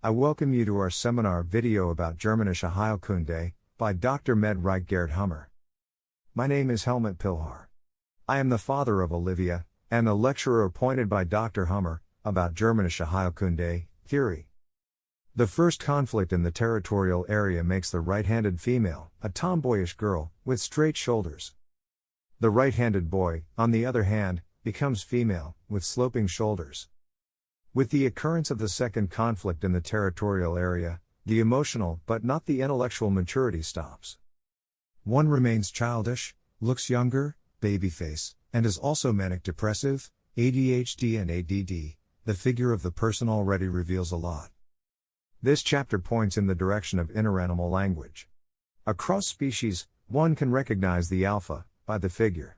I welcome you to our seminar video about Germanische Heilkunde by Dr. Med Gerd Hummer. My name is Helmut Pilhar. I am the father of Olivia, and the lecturer appointed by Dr. Hummer about Germanische Heilkunde theory. The first conflict in the territorial area makes the right-handed female a tomboyish girl with straight shoulders. The right-handed boy, on the other hand, becomes female with sloping shoulders. With the occurrence of the second conflict in the territorial area, the emotional but not the intellectual maturity stops. One remains childish, looks younger, babyface, and is also manic-depressive, ADHD and ADD. The figure of the person already reveals a lot. This chapter points in the direction of interanimal language. Across species, one can recognize the alpha by the figure.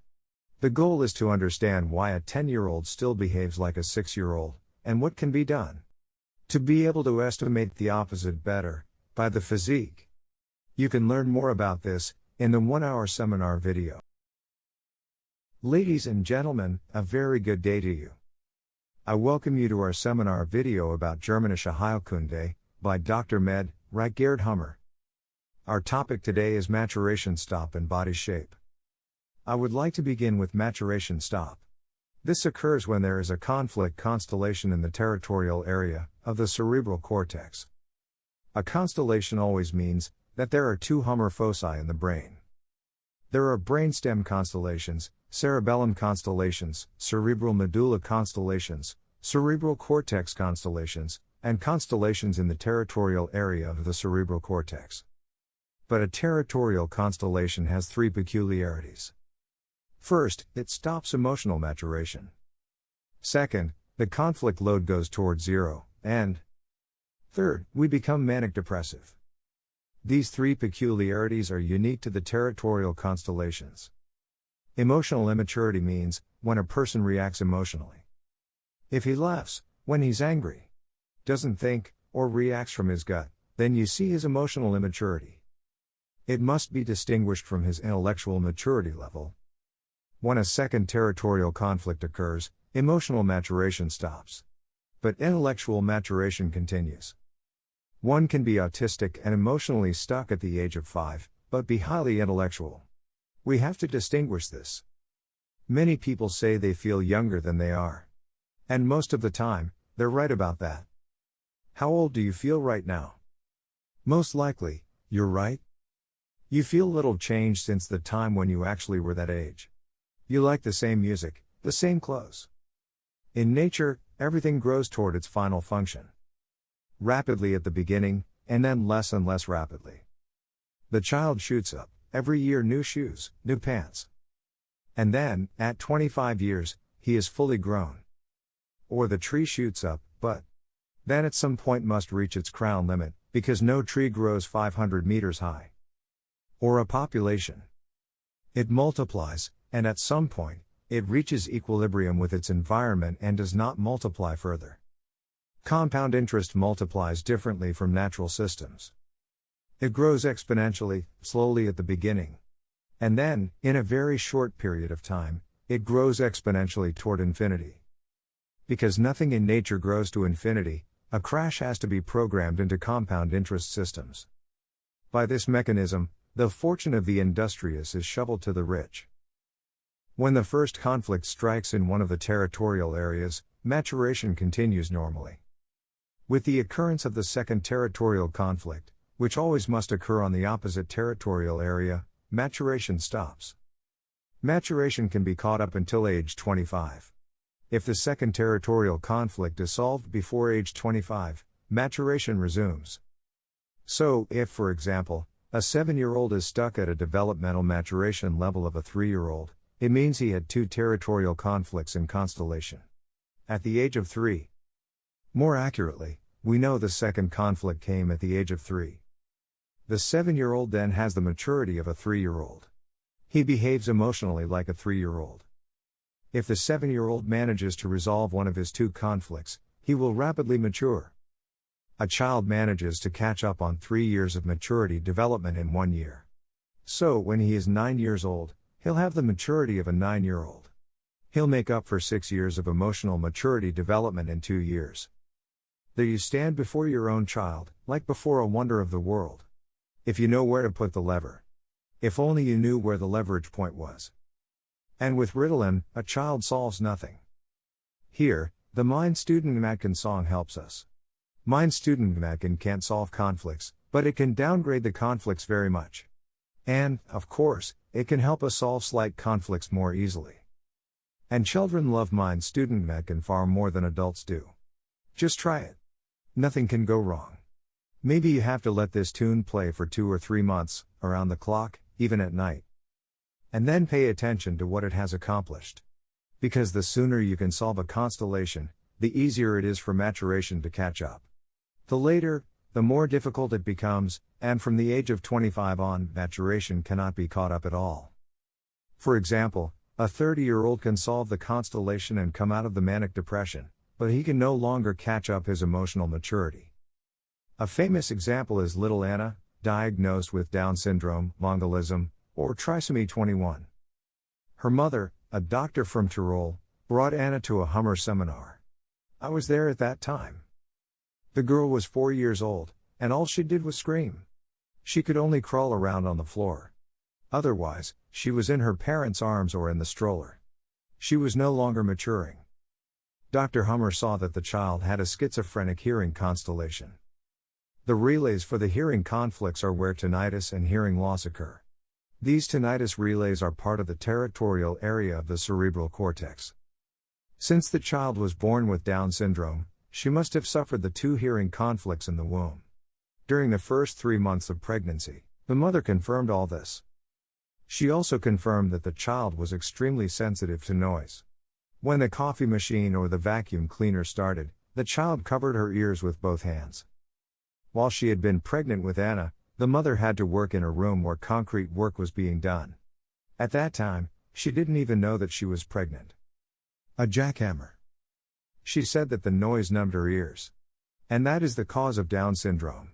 The goal is to understand why a 10-year-old still behaves like a 6-year-old, and what can be done to be able to estimate the opposite better, by the physique. You can learn more about this in the 1-hour seminar video. Ladies and gentlemen, a very good day to you. I welcome you to our seminar video about Germanische Heilkunde by Dr. Med Gerd Hummer. Our topic today is maturation stop and body shape. I would like to begin with maturation stop. This occurs when there is a conflict constellation in the territorial area of the cerebral cortex. A constellation always means that there are two Hummer foci in the brain. There are brainstem constellations, cerebellum constellations, cerebral medulla constellations, cerebral cortex constellations, and constellations in the territorial area of the cerebral cortex. But a territorial constellation has three peculiarities. First, it stops emotional maturation. Second, the conflict load goes toward zero, and third, we become manic-depressive. These three peculiarities are unique to the territorial constellations. Emotional immaturity means when a person reacts emotionally. If he laughs, when he's angry, doesn't think, or reacts from his gut, then you see his emotional immaturity. It must be distinguished from his intellectual maturity level. When a second territorial conflict occurs, emotional maturation stops. But intellectual maturation continues. One can be autistic and emotionally stuck at the age of 5, but be highly intellectual. We have to distinguish this. Many people say they feel younger than they are. And most of the time, they're right about that. How old do you feel right now? Most likely, you're right. You feel little change since the time when you actually were that age. You like the same music, the same clothes. In nature, everything grows toward its final function. Rapidly at the beginning, and then less and less rapidly. The child shoots up, every year new shoes, new pants. And then, at 25 years, he is fully grown. Or the tree shoots up, but then at some point must reach its crown limit, because no tree grows 500 meters high. Or a population. It multiplies, and at some point, it reaches equilibrium with its environment and does not multiply further. Compound interest multiplies differently from natural systems. It grows exponentially, slowly at the beginning. And then, in a very short period of time, it grows exponentially toward infinity. Because nothing in nature grows to infinity, a crash has to be programmed into compound interest systems. By this mechanism, the fortune of the industrious is shoveled to the rich. When the first conflict strikes in one of the territorial areas, maturation continues normally. With the occurrence of the second territorial conflict, which always must occur on the opposite territorial area, maturation stops. Maturation can be caught up until age 25. If the second territorial conflict is solved before age 25, maturation resumes. So, if for example, a 7-year-old is stuck at a developmental maturation level of a 3-year-old, it means he had two territorial conflicts in constellation. At the age of 3. More accurately, we know the second conflict came at the age of 3. The 7-year-old then has the maturity of a 3-year-old. He behaves emotionally like a 3-year-old. If the 7-year-old manages to resolve one of his two conflicts, he will rapidly mature. A child manages to catch up on 3 years of maturity development in 1 year. So when he is 9 years old, he'll have the maturity of a 9-year-old. He'll make up for 6 years of emotional maturity development in 2 years. There you stand before your own child, like before a wonder of the world. If you know where to put the lever. If only you knew where the leverage point was. And with Ritalin, a child solves nothing. Here, the Mind Student Matkin song helps us. Mind Student Matkin can't solve conflicts, but it can downgrade the conflicts very much. And, of course, it can help us solve slight conflicts more easily. And children love Mind Student Matkin far more than adults do. Just try it. Nothing can go wrong. Maybe you have to let this tune play for 2 or 3 months, around the clock, even at night. And then pay attention to what it has accomplished. Because the sooner you can solve a constellation, the easier it is for maturation to catch up. The later, the more difficult it becomes, and from the age of 25 on, maturation cannot be caught up at all. For example, a 30-year-old can solve the constellation and come out of the manic depression, but he can no longer catch up his emotional maturity. A famous example is little Anna, diagnosed with Down syndrome, Mongolism, or trisomy 21. Her mother, a doctor from Tyrol, brought Anna to a Hummer seminar. I was there at that time. The girl was 4 years old, and all she did was scream. She could only crawl around on the floor. Otherwise, she was in her parents' arms or in the stroller. She was no longer maturing. Dr. Hummer saw that the child had a schizophrenic hearing constellation. The relays for the hearing conflicts are where tinnitus and hearing loss occur. These tinnitus relays are part of the territorial area of the cerebral cortex. Since the child was born with Down syndrome, she must have suffered the 2 hearing conflicts in the womb. During the first 3 months of pregnancy, the mother confirmed all this. She also confirmed that the child was extremely sensitive to noise. When the coffee machine or the vacuum cleaner started, the child covered her ears with both hands. While she had been pregnant with Anna, the mother had to work in a room where concrete work was being done. At that time, she didn't even know that she was pregnant. A jackhammer. She said that the noise numbed her ears. And that is the cause of Down syndrome.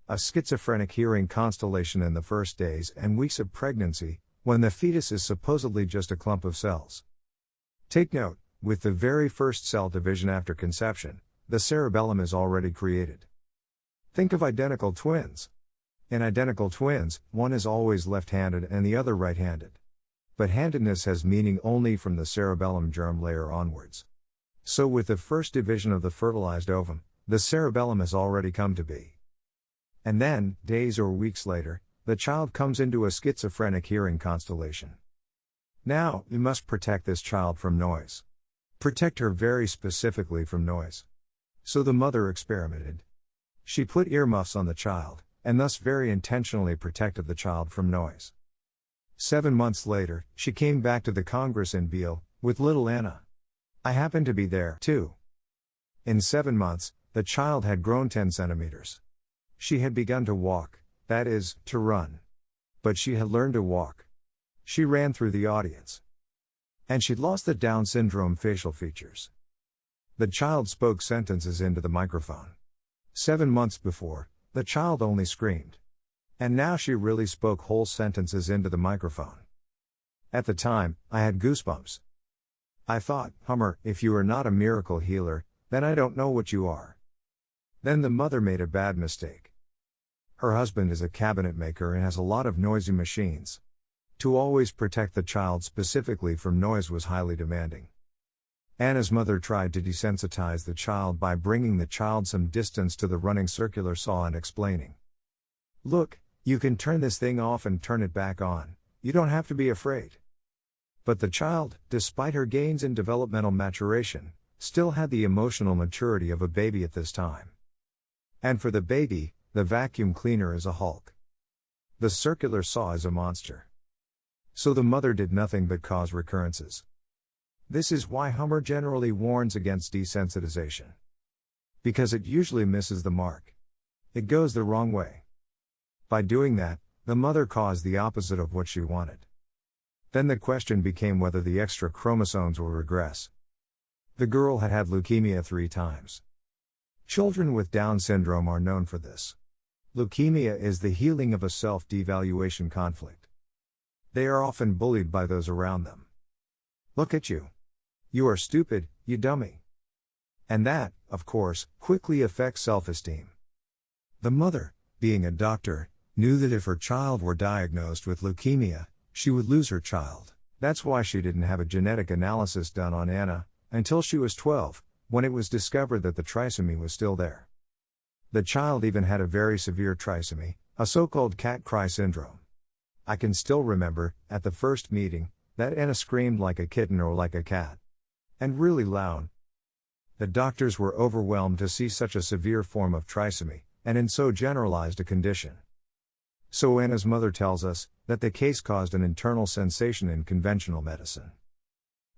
A schizophrenic hearing constellation in the first days and weeks of pregnancy, when the fetus is supposedly just a clump of cells. Take note, with the very first cell division after conception, the cerebellum is already created. Think of identical twins. In identical twins, one is always left-handed and the other right-handed. But handedness has meaning only from the cerebellum germ layer onwards. So with the first division of the fertilized ovum, the cerebellum has already come to be. And then, days or weeks later, the child comes into a schizophrenic hearing constellation. Now, you must protect this child from noise. Protect her very specifically from noise. So the mother experimented. She put earmuffs on the child, and thus very intentionally protected the child from noise. 7 months later, she came back to the Congress in Biel, with little Anna. I happened to be there, too. In 7 months, the child had grown 10 centimeters. She had begun to walk, that is, to run. But she had learned to walk. She ran through the audience. And she'd lost the Down syndrome facial features. The child spoke sentences into the microphone. 7 months before, the child only screamed. And now she really spoke whole sentences into the microphone. At the time, I had goosebumps. I thought, Hummer, if you are not a miracle healer, then I don't know what you are. Then the mother made a bad mistake. Her husband is a cabinet maker and has a lot of noisy machines. To always protect the child specifically from noise was highly demanding. Anna's mother tried to desensitize the child by bringing the child some distance to the running circular saw and explaining. Look, you can turn this thing off and turn it back on, you don't have to be afraid. But the child, despite her gains in developmental maturation, still had the emotional maturity of a baby at this time. And for the baby, the vacuum cleaner is a Hulk. The circular saw is a monster. So the mother did nothing but cause recurrences. This is why Hummer generally warns against desensitization. Because it usually misses the mark. It goes the wrong way. By doing that, the mother caused the opposite of what she wanted. Then the question became whether the extra chromosomes will regress. The girl had had leukemia 3 times. Children with Down syndrome are known for this. Leukemia is the healing of a self-devaluation conflict. They are often bullied by those around them. Look at you. You are stupid, you dummy. And that, of course, quickly affects self-esteem. The mother, being a doctor, knew that if her child were diagnosed with leukemia, she would lose her child. That's why she didn't have a genetic analysis done on Anna until she was 12, when it was discovered that the trisomy was still there. The child even had a very severe trisomy, a so-called cat cry syndrome. I can still remember, at the first meeting, that Anna screamed like a kitten or like a cat. And really loud. The doctors were overwhelmed to see such a severe form of trisomy, and in so generalized a condition. So Anna's mother tells us that the case caused an internal sensation in conventional medicine.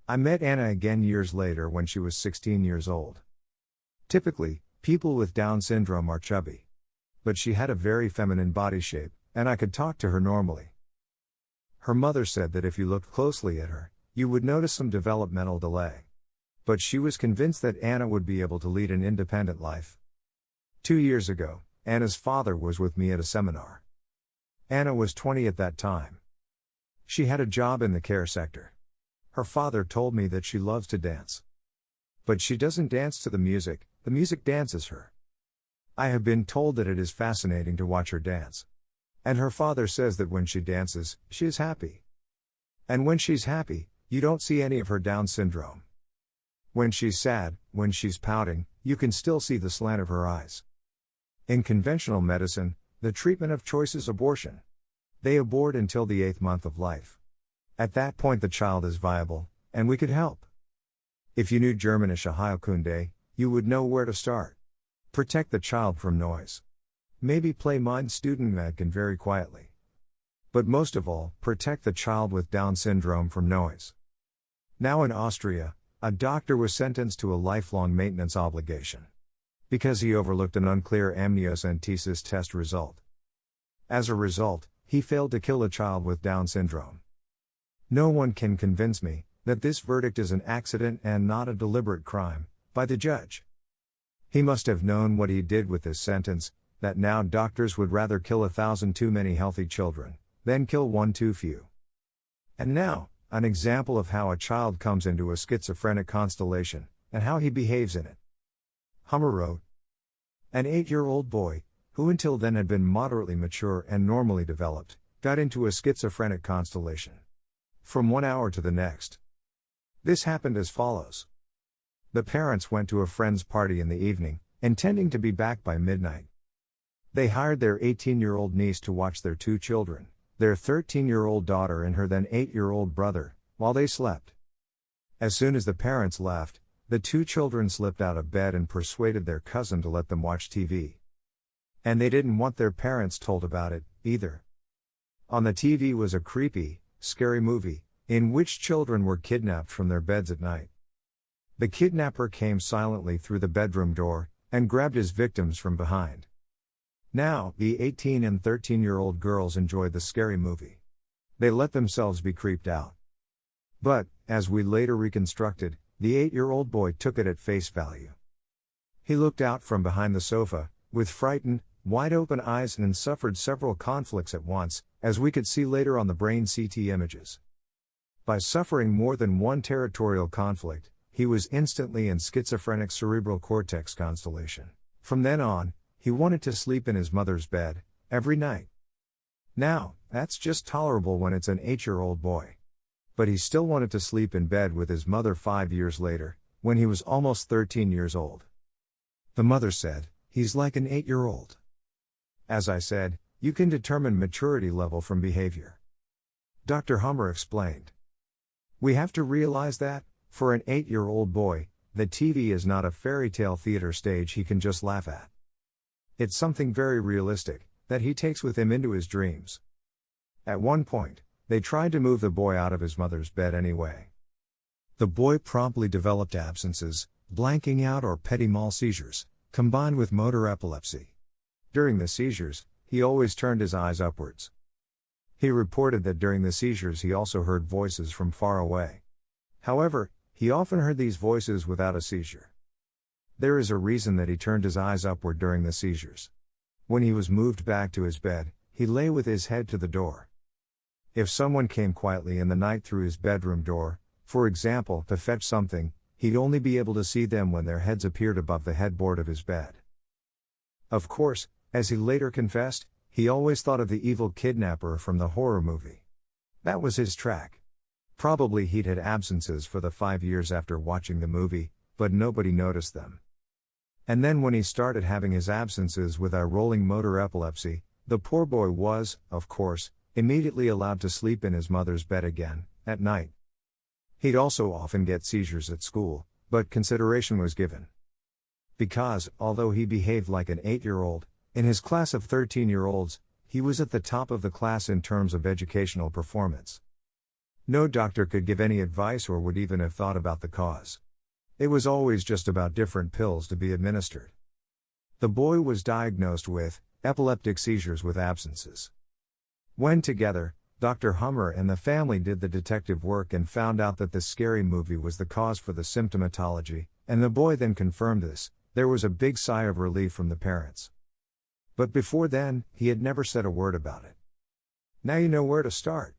I met Anna again years later when she was 16 years old. Typically, people with Down syndrome are chubby. But she had a very feminine body shape, and I could talk to her normally. Her mother said that if you looked closely at her, you would notice some developmental delay. But she was convinced that Anna would be able to lead an independent life. 2 years ago, Anna's father was with me at a seminar. Anna was 20 at that time. She had a job in the care sector. Her father told me that she loves to dance. But she doesn't dance to the music dances her. I have been told that it is fascinating to watch her dance. And her father says that when she dances, she is happy. And when she's happy, you don't see any of her Down syndrome. When she's sad, when she's pouting, you can still see the slant of her eyes. In conventional medicine, the treatment of choice is abortion. They abort until the 8th month of life. At that point the child is viable, and we could help. If you knew Germanische Heilkunde, you would know where to start. Protect the child from noise. Maybe play Mein Studenmädchen very quietly. But most of all, protect the child with Down syndrome from noise. Now in Austria, a doctor was sentenced to a lifelong maintenance obligation. Because he overlooked an unclear amniocentesis test result. As a result, he failed to kill a child with Down syndrome. No one can convince me that this verdict is an accident and not a deliberate crime by the judge. He must have known what he did with this sentence, that now doctors would rather kill 1,000 too many healthy children than kill one too few. And now, an example of how a child comes into a schizophrenic constellation, and how he behaves in it. Hummer wrote, an 8-year-old boy, who until then had been moderately mature and normally developed, got into a schizophrenic constellation. From 1 hour to the next. This happened as follows. The parents went to a friend's party in the evening, intending to be back by midnight. They hired their 18-year-old niece to watch their 2 children, their 13-year-old daughter and her then 8-year-old brother, while they slept. As soon as the parents left, the 2 children slipped out of bed and persuaded their cousin to let them watch TV. And they didn't want their parents told about it, either. On the TV was a creepy, scary movie, in which children were kidnapped from their beds at night. The kidnapper came silently through the bedroom door, and grabbed his victims from behind. Now, the 18 and 13-year-old girls enjoyed the scary movie. They let themselves be creeped out. But, as we later reconstructed, the 8-year-old boy took it at face value. He looked out from behind the sofa, with frightened, wide-open eyes and suffered several conflicts at once, as we could see later on the brain CT images. By suffering more than one territorial conflict, he was instantly in schizophrenic cerebral cortex constellation. From then on, he wanted to sleep in his mother's bed, every night. Now, that's just tolerable when it's an 8-year-old boy. But he still wanted to sleep in bed with his mother 5 years later, when he was almost 13 years old. The mother said, he's like an 8-year-old. As I said, you can determine maturity level from behavior. Dr. Hummer explained. We have to realize that, for an 8-year-old boy, the TV is not a fairy tale theater stage he can just laugh at. It's something very realistic, that he takes with him into his dreams. At one point, they tried to move the boy out of his mother's bed anyway. The boy promptly developed absences, blanking out or petit mal seizures, combined with motor epilepsy. During the seizures, he always turned his eyes upwards. He reported that during the seizures he also heard voices from far away. However, he often heard these voices without a seizure. There is a reason that he turned his eyes upward during the seizures. When he was moved back to his bed, he lay with his head to the door. If someone came quietly in the night through his bedroom door, for example, to fetch something, he'd only be able to see them when their heads appeared above the headboard of his bed. Of course, as he later confessed, he always thought of the evil kidnapper from the horror movie. That was his track. Probably he'd had absences for the 5 years after watching the movie, but nobody noticed them. And then when he started having his absences with eye-rolling motor epilepsy, the poor boy was, of course, immediately allowed to sleep in his mother's bed again, at night. He'd also often get seizures at school, but consideration was given. Because, although he behaved like an 8-year-old, in his class of 13-year-olds, he was at the top of the class in terms of educational performance. No doctor could give any advice or would even have thought about the cause. It was always just about different pills to be administered. The boy was diagnosed with epileptic seizures with absences. When together, Dr. Hummer and the family did the detective work and found out that this scary movie was the cause for the symptomatology, and the boy then confirmed this, there was a big sigh of relief from the parents. But before then, he had never said a word about it. Now you know where to start.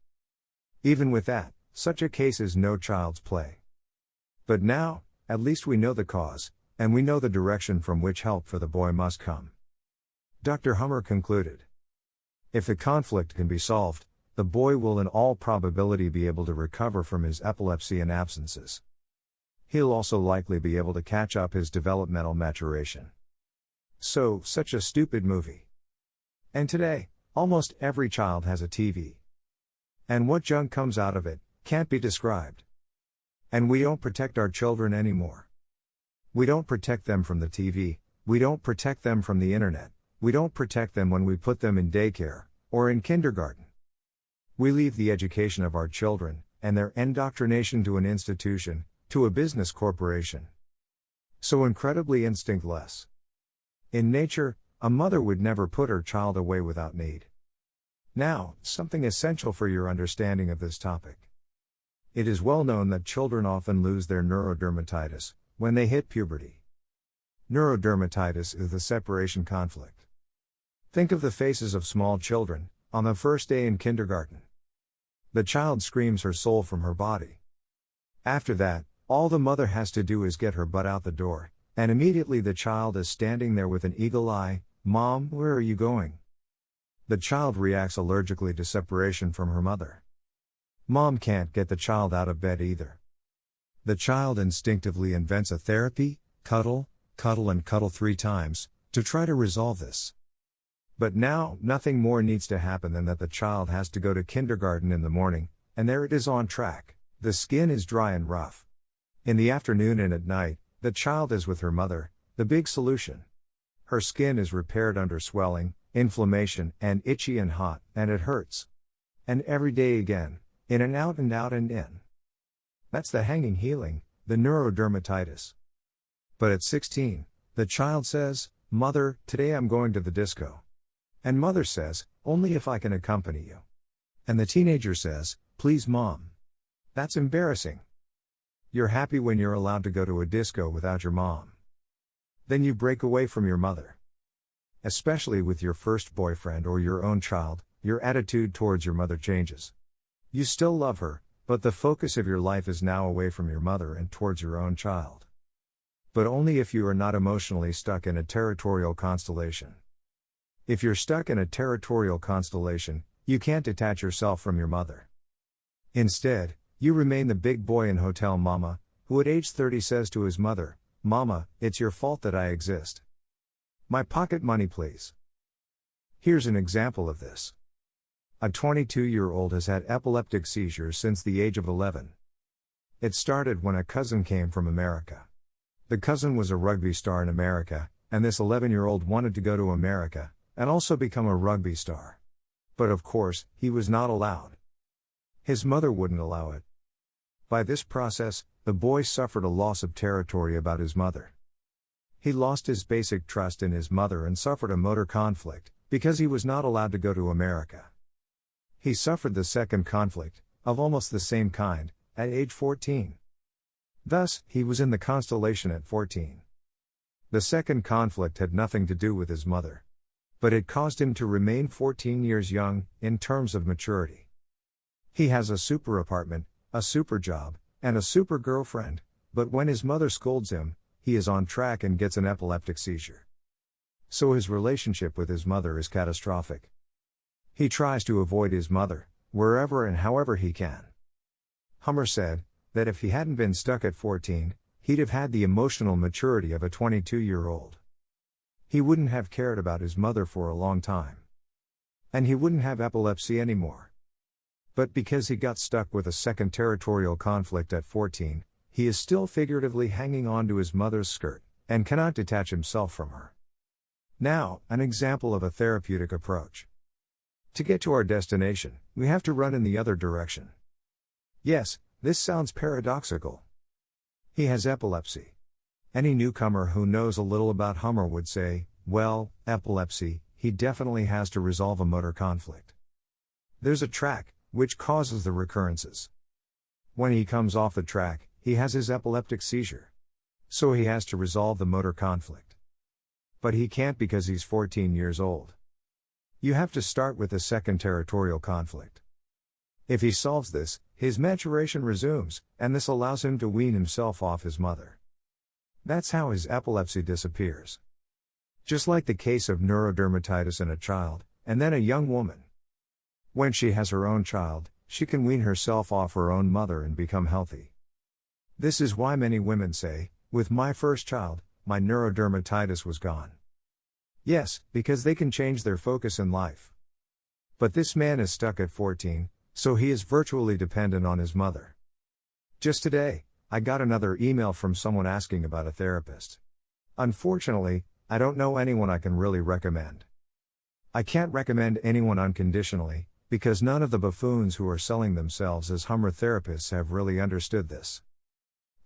Even with that, such a case is no child's play. But now, at least we know the cause, and we know the direction from which help for the boy must come. Dr. Hummer concluded. If the conflict can be solved, the boy will in all probability be able to recover from his epilepsy and absences. He'll also likely be able to catch up his developmental maturation. So, such a stupid movie. And today, almost every child has a TV. And what junk comes out of it, can't be described. And we don't protect our children anymore. We don't protect them from the TV, we don't protect them from the internet, we don't protect them when we put them in daycare, or in kindergarten. We leave the education of our children, and their indoctrination to an institution, to a business corporation. So incredibly instinctless. In nature, a mother would never put her child away without need. Now, something essential for your understanding of this topic. It is well known that children often lose their neurodermatitis when they hit puberty. Neurodermatitis is the separation conflict. Think of the faces of small children on the first day in kindergarten. The child screams her soul from her body. After that, all the mother has to do is get her butt out the door, and immediately the child is standing there with an eagle eye. Mom, where are you going? The child reacts allergically to separation from her mother. Mom can't get the child out of bed either. The child instinctively invents a therapy, cuddle, cuddle and cuddle 3 times, to try to resolve this. But now, nothing more needs to happen than that the child has to go to kindergarten in the morning, and there it is on track. The skin is dry and rough. In the afternoon and at night, the child is with her mother, the big solution. Her skin is repaired under swelling, inflammation, and itchy and hot, and it hurts. And every day again, in and out and out and in. That's the hanging healing, the neurodermatitis. But at 16, the child says, Mother, today I'm going to the disco. And mother says, only if I can accompany you. And the teenager says, please Mom. That's embarrassing. You're happy when you're allowed to go to a disco without your mom. Then you break away from your mother. Especially with your first boyfriend or your own child, your attitude towards your mother changes. You still love her, but the focus of your life is now away from your mother and towards your own child. But only if you are not emotionally stuck in a territorial constellation. If you're stuck in a territorial constellation, you can't detach yourself from your mother. Instead, you remain the big boy in Hotel Mama, who at age 30 says to his mother, Mama, it's your fault that I exist. My pocket money please. Here's an example of this. A 22-year-old has had epileptic seizures since the age of 11. It started when a cousin came from America. The cousin was a rugby star in America, and this 11-year-old wanted to go to America, and also become a rugby star. But of course, he was not allowed. His mother wouldn't allow it. By this process, the boy suffered a loss of territory about his mother. He lost his basic trust in his mother and suffered a motor conflict, because he was not allowed to go to America. He suffered the second conflict, of almost the same kind, at age 14. Thus, he was in the constellation at 14. The second conflict had nothing to do with his mother. But it caused him to remain 14 years young, in terms of maturity. He has a super apartment, a super job, and a super girlfriend, but when his mother scolds him, he is on track and gets an epileptic seizure. So his relationship with his mother is catastrophic. He tries to avoid his mother, wherever and however he can. Hummer said that if he hadn't been stuck at 14, he'd have had the emotional maturity of a 22-year-old. He wouldn't have cared about his mother for a long time. And he wouldn't have epilepsy anymore. But because he got stuck with a second territorial conflict at 14, he is still figuratively hanging on to his mother's skirt, and cannot detach himself from her. Now, an example of a therapeutic approach. To get to our destination, we have to run in the other direction. Yes, this sounds paradoxical. He has epilepsy. Any newcomer who knows a little about Hummer would say, well, epilepsy, he definitely has to resolve a motor conflict. There's a track, which causes the recurrences. When he comes off the track, he has his epileptic seizure. So he has to resolve the motor conflict. But he can't because he's 14 years old. You have to start with the second territorial conflict. If he solves this, his maturation resumes, and this allows him to wean himself off his mother. That's how his epilepsy disappears. Just like the case of neurodermatitis in a child, and then a young woman. When she has her own child, she can wean herself off her own mother and become healthy. This is why many women say, with my first child, my neurodermatitis was gone. Yes, because they can change their focus in life. But this man is stuck at 14, so he is virtually dependent on his mother. Just today, I got another email from someone asking about a therapist. Unfortunately, I don't know anyone I can really recommend. I can't recommend anyone unconditionally, because none of the buffoons who are selling themselves as Hummer therapists have really understood this.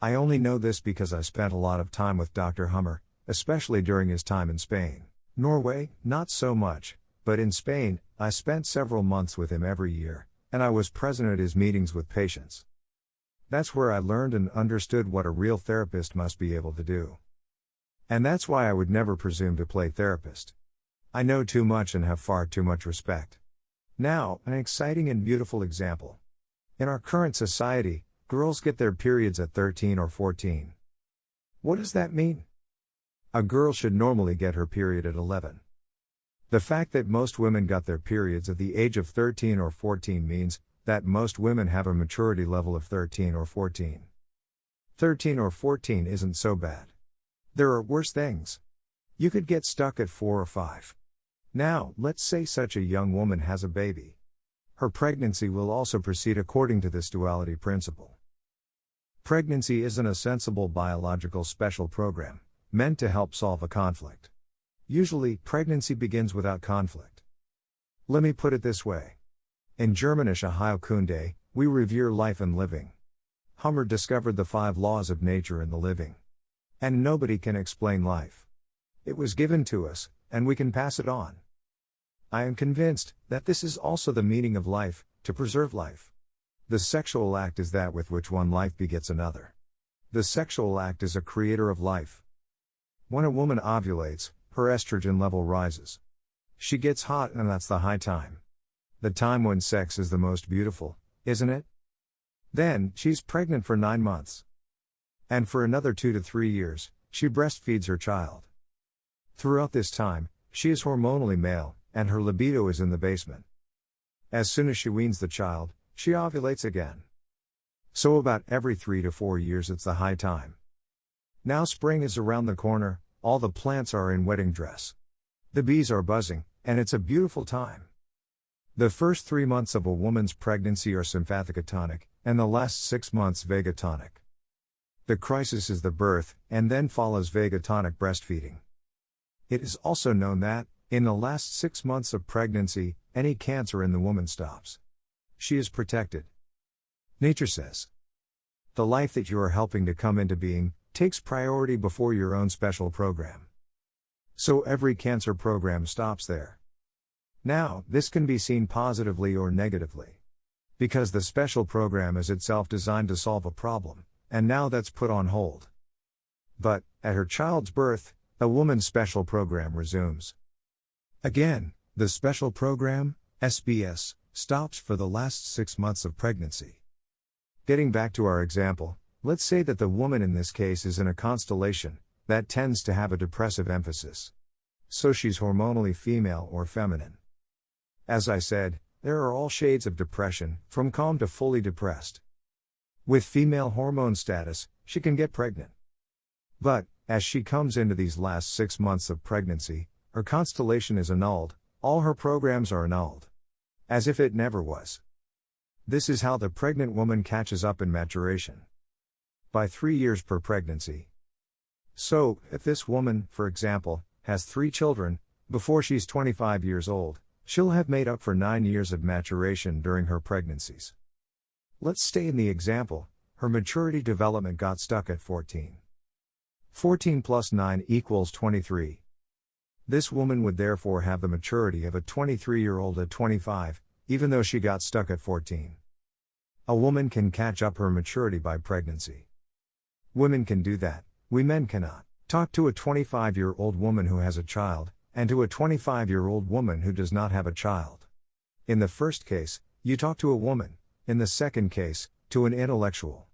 I only know this because I spent a lot of time with Dr. Hummer, especially during his time in Spain. Norway, not so much, but in Spain, I spent several months with him every year, and I was present at his meetings with patients. That's where I learned and understood what a real therapist must be able to do. And that's why I would never presume to play therapist. I know too much and have far too much respect. Now, an exciting and beautiful example. In our current society, girls get their periods at 13 or 14. What does that mean? A girl should normally get her period at 11. The fact that most women got their periods at the age of 13 or 14 means that most women have a maturity level of 13 or 14. 13 or 14 isn't so bad. There are worse things. You could get stuck at 4 or 5. Now, let's say such a young woman has a baby. Her pregnancy will also proceed according to this duality principle. Pregnancy isn't a sensible biological special program, meant to help solve a conflict. Usually, pregnancy begins without conflict. Let me put it this way. In Germanische Heilkunde, we revere life and living. Hummer discovered the 5 laws of nature and the living. And nobody can explain life. It was given to us, and we can pass it on. I am convinced that this is also the meaning of life, to preserve life. The sexual act is that with which one life begets another. The sexual act is a creator of life. When a woman ovulates, her estrogen level rises. She gets hot, and that's the high time. The time when sex is the most beautiful, isn't it? Then, she's pregnant for 9 months. And for another 2 to 3 years, she breastfeeds her child. Throughout this time, she is hormonally male, and her libido is in the basement. As soon as she weans the child, she ovulates again. So about every 3 to 4 years it's the high time. Now spring is around the corner, all the plants are in wedding dress. The bees are buzzing, and it's a beautiful time. The first 3 months of a woman's pregnancy are sympathicotonic, and the last 6 months vagatonic. The crisis is the birth, and then follows vagatonic breastfeeding. It is also known that, in the last 6 months of pregnancy, any cancer in the woman stops. She is protected. Nature says, the life that you are helping to come into being, takes priority before your own special program. So every cancer program stops there. Now, this can be seen positively or negatively. Because the special program is itself designed to solve a problem, and now that's put on hold. But, at her child's birth, a woman's special program resumes. Again, the special program, SBS, stops for the last 6 months of pregnancy. Getting back to our example, Let's say that the woman in this case is in a constellation that tends to have a depressive emphasis. So she's hormonally female or feminine. As I said, there are all shades of depression, from calm to fully depressed. With female hormone status, she can get pregnant. But, as she comes into these last 6 months of pregnancy, her constellation is annulled, all her programs are annulled. As if it never was. This is how the pregnant woman catches up in maturation. By 3 years per pregnancy. So, if this woman, for example, has 3 children, before she's 25 years old, she'll have made up for 9 years of maturation during her pregnancies. Let's stay in the example, her maturity development got stuck at 14. 14 plus 9 equals 23. This woman would therefore have the maturity of a 23-year-old at 25, even though she got stuck at 14. A woman can catch up her maturity by pregnancy. Women can do that, we men cannot. Talk to a 25-year-old woman who has a child, and to a 25-year-old woman who does not have a child. In the first case, you talk to a woman, in the second case, to an intellectual.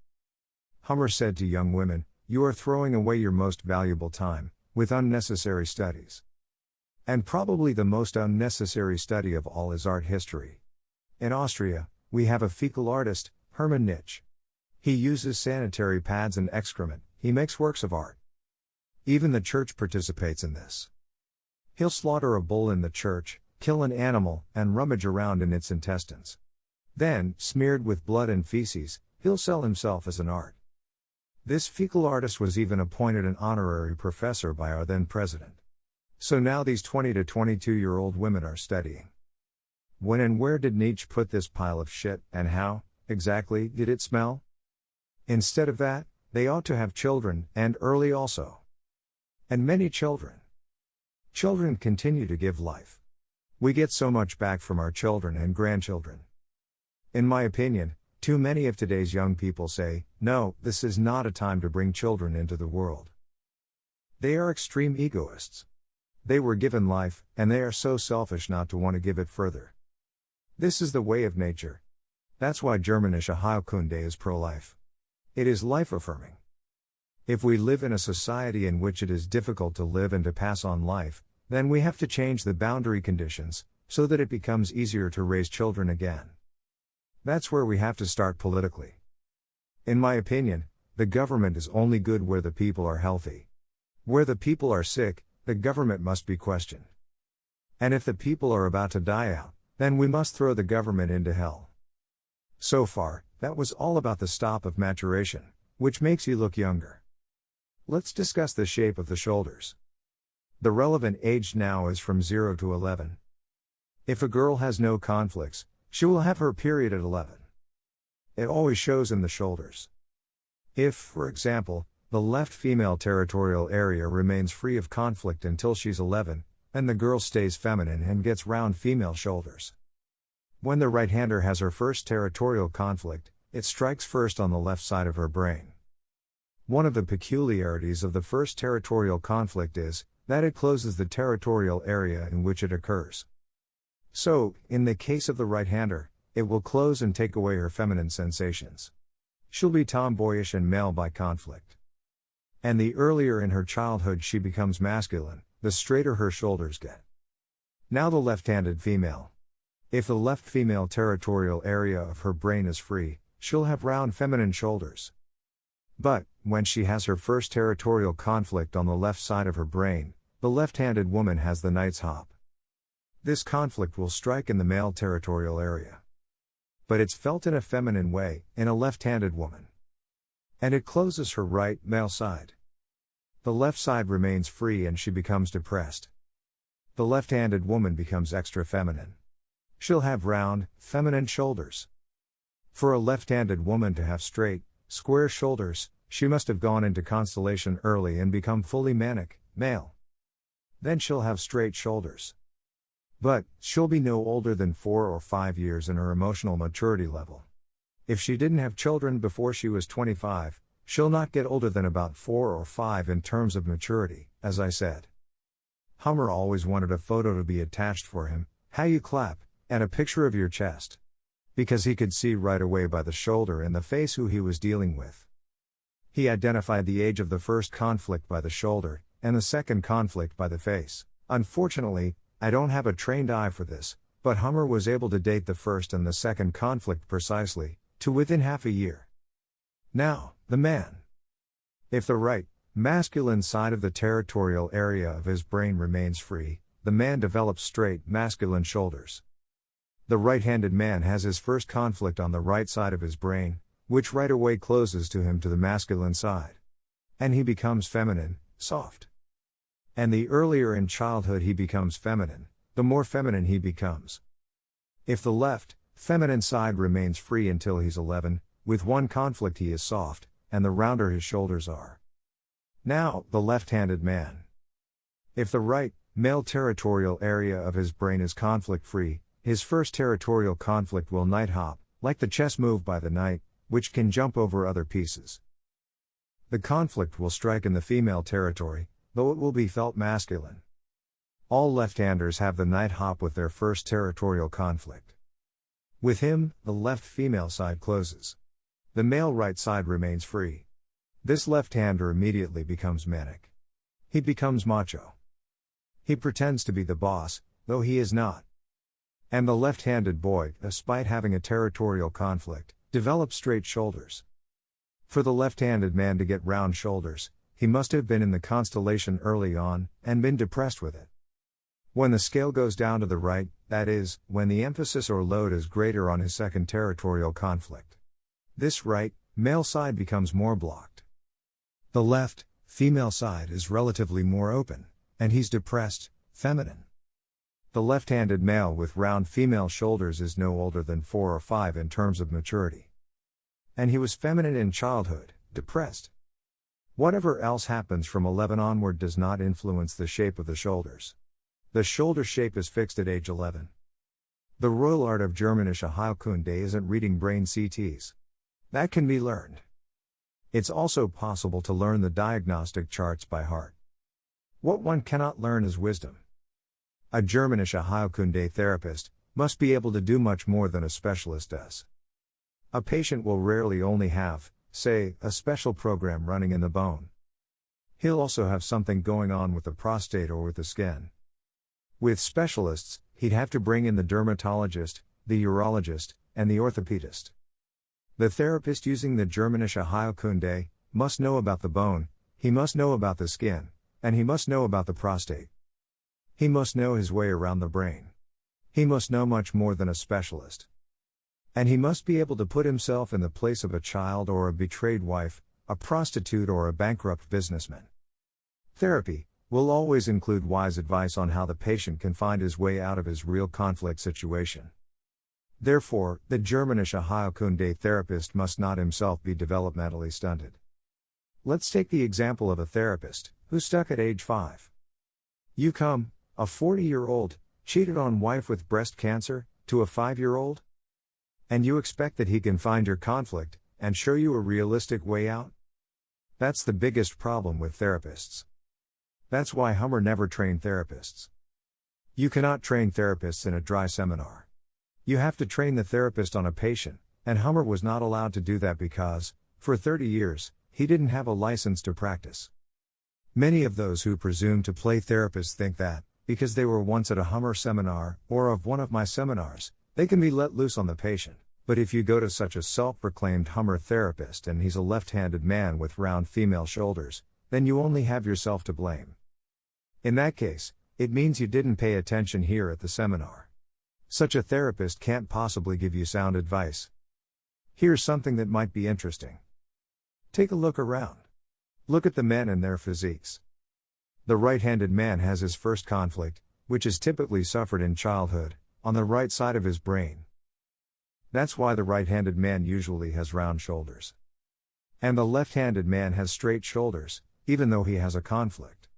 Hummer said to young women, "You are throwing away your most valuable time, with unnecessary studies." And probably the most unnecessary study of all is art history. In Austria, we have a fecal artist, Hermann Nitsch. He uses sanitary pads and excrement, he makes works of art. Even the church participates in this. He'll slaughter a bull in the church, kill an animal, and rummage around in its intestines. Then, smeared with blood and feces, he'll sell himself as an art. This fecal artist was even appointed an honorary professor by our then president. So now these 20 to 22-year-old women are studying. When and where did Nietzsche put this pile of shit, and how, exactly, did it smell? Instead of that, they ought to have children, and early also. And many children. Children continue to give life. We get so much back from our children and grandchildren. In my opinion, too many of today's young people say, "No, this is not a time to bring children into the world." They are extreme egoists. They were given life, and they are so selfish not to want to give it further. This is the way of nature. That's why Germanische Heilkunde is pro-life. It is life-affirming. If we live in a society in which it is difficult to live and to pass on life, then we have to change the boundary conditions, so that it becomes easier to raise children again. That's where we have to start politically. In my opinion, the government is only good where the people are healthy. Where the people are sick, the government must be questioned. And if the people are about to die out, then we must throw the government into hell. So far, that was all about the stop of maturation, which makes you look younger. Let's discuss the shape of the shoulders. The relevant age now is from 0 to 11. If a girl has no conflicts, she will have her period at 11. It always shows in the shoulders. If, for example, the left female territorial area remains free of conflict until she's 11, then the girl stays feminine and gets round female shoulders. When the right-hander has her first territorial conflict, it strikes first on the left side of her brain. One of the peculiarities of the first territorial conflict is that it closes the territorial area in which it occurs. So, in the case of the right-hander, it will close and take away her feminine sensations. She'll be tomboyish and male by conflict. And the earlier in her childhood she becomes masculine, the straighter her shoulders get. Now the left-handed female. If the left female territorial area of her brain is free, she'll have round feminine shoulders. But, when she has her first territorial conflict on the left side of her brain, the left-handed woman has the knight's hop. This conflict will strike in the male territorial area. But it's felt in a feminine way, in a left-handed woman. And it closes her right, male side. The left side remains free and she becomes depressed. The left-handed woman becomes extra feminine. She'll have round, feminine shoulders. For a left-handed woman to have straight, square shoulders, she must have gone into constellation early and become fully manic, male. Then she'll have straight shoulders. But, she'll be no older than 4 or 5 years in her emotional maturity level. If she didn't have children before she was 25, she'll not get older than about 4 or 5 in terms of maturity, as I said. Hummer always wanted a photo to be attached for him, how you clap, and a picture of your chest. Because he could see right away by the shoulder and the face who he was dealing with. He identified the age of the first conflict by the shoulder, and the second conflict by the face. Unfortunately, I don't have a trained eye for this, but Hummer was able to date the first and the second conflict precisely, to within half a year. Now, the man. If the right, masculine side of the territorial area of his brain remains free, the man develops straight, masculine shoulders. The right-handed man has his first conflict on the right side of his brain, which right away closes to him to the masculine side. And he becomes feminine, soft. And the earlier in childhood he becomes feminine, the more feminine he becomes. If the left, feminine side remains free until he's 11, with one conflict he is soft, and the rounder his shoulders are. Now, the left-handed man. If the right, male territorial area of his brain is conflict-free, his first territorial conflict will night hop, like the chess move by the knight, which can jump over other pieces. The conflict will strike in the female territory, though it will be felt masculine. All left-handers have the night hop with their first territorial conflict. With him, the left female side closes. The male right side remains free. This left-hander immediately becomes manic. He becomes macho. He pretends to be the boss, though he is not. And the left-handed boy, despite having a territorial conflict, develops straight shoulders. For the left-handed man to get round shoulders, he must have been in the constellation early on, and been depressed with it. When the scale goes down to the right, that is, when the emphasis or load is greater on his second territorial conflict. This right, male side becomes more blocked. The left, female side is relatively more open, and he's depressed, feminine. The left-handed male with round female shoulders is no older than 4 or 5 in terms of maturity. And he was feminine in childhood, depressed. Whatever else happens from 11 onward does not influence the shape of the shoulders. The shoulder shape is fixed at age 11. The royal art of Germanische Heilkunde isn't reading brain CTs. That can be learned. It's also possible to learn the diagnostic charts by heart. What one cannot learn is wisdom. A Germanische Heilkunde therapist must be able to do much more than a specialist does. A patient will rarely only have, say, a special program running in the bone. He'll also have something going on with the prostate or with the skin. With specialists, he'd have to bring in the dermatologist, the urologist, and the orthopedist. The therapist using the Germanische Heilkunde must know about the bone, he must know about the skin, and he must know about the prostate. He must know his way around the brain. He must know much more than a specialist. And he must be able to put himself in the place of a child or a betrayed wife, a prostitute or a bankrupt businessman. Therapy will always include wise advice on how the patient can find his way out of his real conflict situation. Therefore, the Germanische Heilkunde therapist must not himself be developmentally stunted. Let's take the example of a therapist who's stuck at age 5. You come, a 40-year-old, cheated on wife with breast cancer, to a 5-year-old? And you expect that he can find your conflict, and show you a realistic way out? That's the biggest problem with therapists. That's why Hummer never trained therapists. You cannot train therapists in a dry seminar. You have to train the therapist on a patient, and Hummer was not allowed to do that because, for 30 years, he didn't have a license to practice. Many of those who presume to play therapists think that, because they were once at a Hummer seminar, or of one of my seminars, they can be let loose on the patient. But if you go to such a self-proclaimed Hummer therapist and he's a left-handed man with round female shoulders, then you only have yourself to blame. In that case, it means you didn't pay attention here at the seminar. Such a therapist can't possibly give you sound advice. Here's something that might be interesting. Take a look around. Look at the men and their physiques. The right-handed man has his first conflict, which is typically suffered in childhood, on the right side of his brain. That's why the right-handed man usually has round shoulders. And the left-handed man has straight shoulders, even though he has a conflict.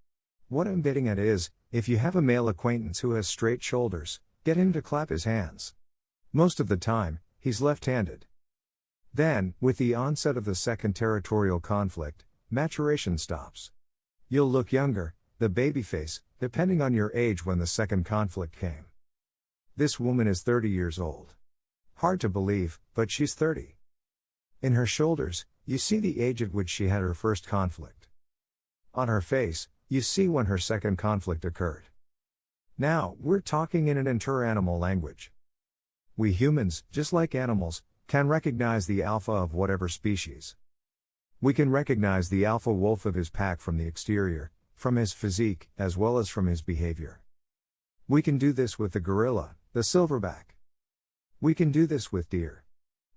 What I'm getting at is, if you have a male acquaintance who has straight shoulders, get him to clap his hands. Most of the time, he's left-handed. Then, with the onset of the second territorial conflict, maturation stops. You'll look younger, the baby face, depending on your age when the second conflict came. This woman is 30 years old. Hard to believe, but she's 30. In her shoulders, you see the age at which she had her first conflict. On her face, you see when her second conflict occurred. Now, we're talking in an inter-animal language. We humans, just like animals, can recognize the alpha of whatever species. We can recognize the alpha wolf of his pack from the exterior, from his physique, as well as from his behavior. We can do this with the gorilla, the silverback. We can do this with deer.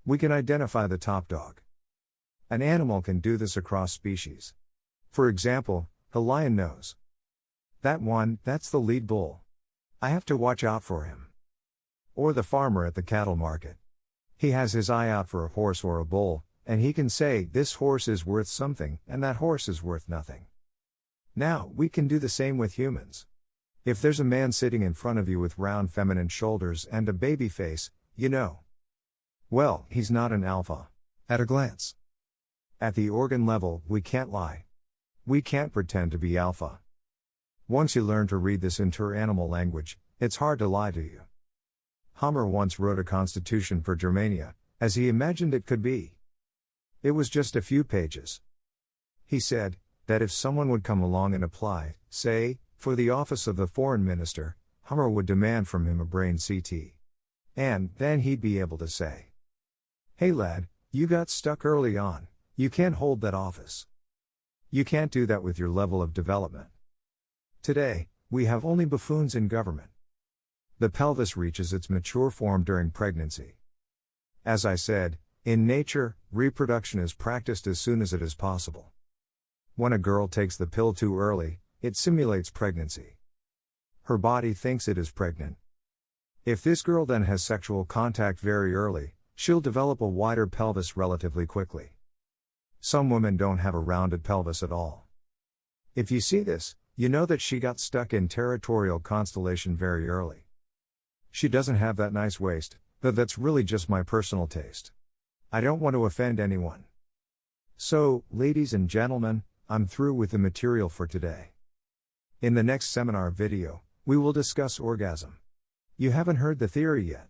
We can identify the top dog. An animal can do this across species. For example, the lion knows. That one, that's the lead bull. I have to watch out for him. Or the farmer at the cattle market. He has his eye out for a horse or a bull, and he can say, this horse is worth something, and that horse is worth nothing. Now, we can do the same with humans. If there's a man sitting in front of you with round feminine shoulders and a baby face, you know. Well, he's not an alpha. At a glance. At the organ level, we can't lie. We can't pretend to be alpha. Once you learn to read this inter-animal language, it's hard to lie to you. Hummer once wrote a constitution for Germania, as he imagined it could be. It was just a few pages. He said that if someone would come along and apply, say, for the office of the foreign minister, Hummer would demand from him a brain CT. And then he'd be able to say, hey lad, you got stuck early on, you can't hold that office. You can't do that with your level of development. Today, we have only buffoons in government. The pelvis reaches its mature form during pregnancy. As I said, in nature, reproduction is practiced as soon as it is possible. When a girl takes the pill too early, it simulates pregnancy. Her body thinks it is pregnant. If this girl then has sexual contact very early, she'll develop a wider pelvis relatively quickly. Some women don't have a rounded pelvis at all. If you see this, you know that she got stuck in territorial constellation very early. She doesn't have that nice waist, but that's really just my personal taste. I don't want to offend anyone. So, ladies and gentlemen, I'm through with the material for today. In the next seminar video, we will discuss orgasm. You haven't heard the theory yet.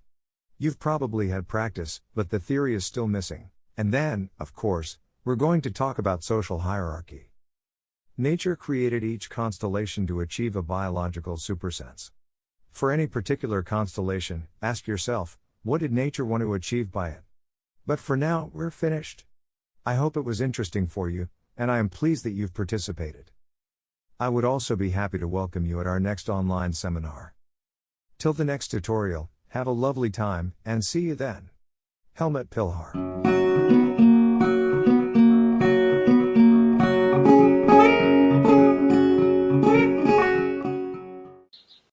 You've probably had practice, but the theory is still missing. And then, of course, we're going to talk about social hierarchy. Nature created each constellation to achieve a biological supersense. For any particular constellation, ask yourself, what did nature want to achieve by it? But for now, we're finished. I hope it was interesting for you, and I am pleased that you've participated. I would also be happy to welcome you at our next online seminar. Till the next tutorial, have a lovely time, and see you then. Helmut Pilhar.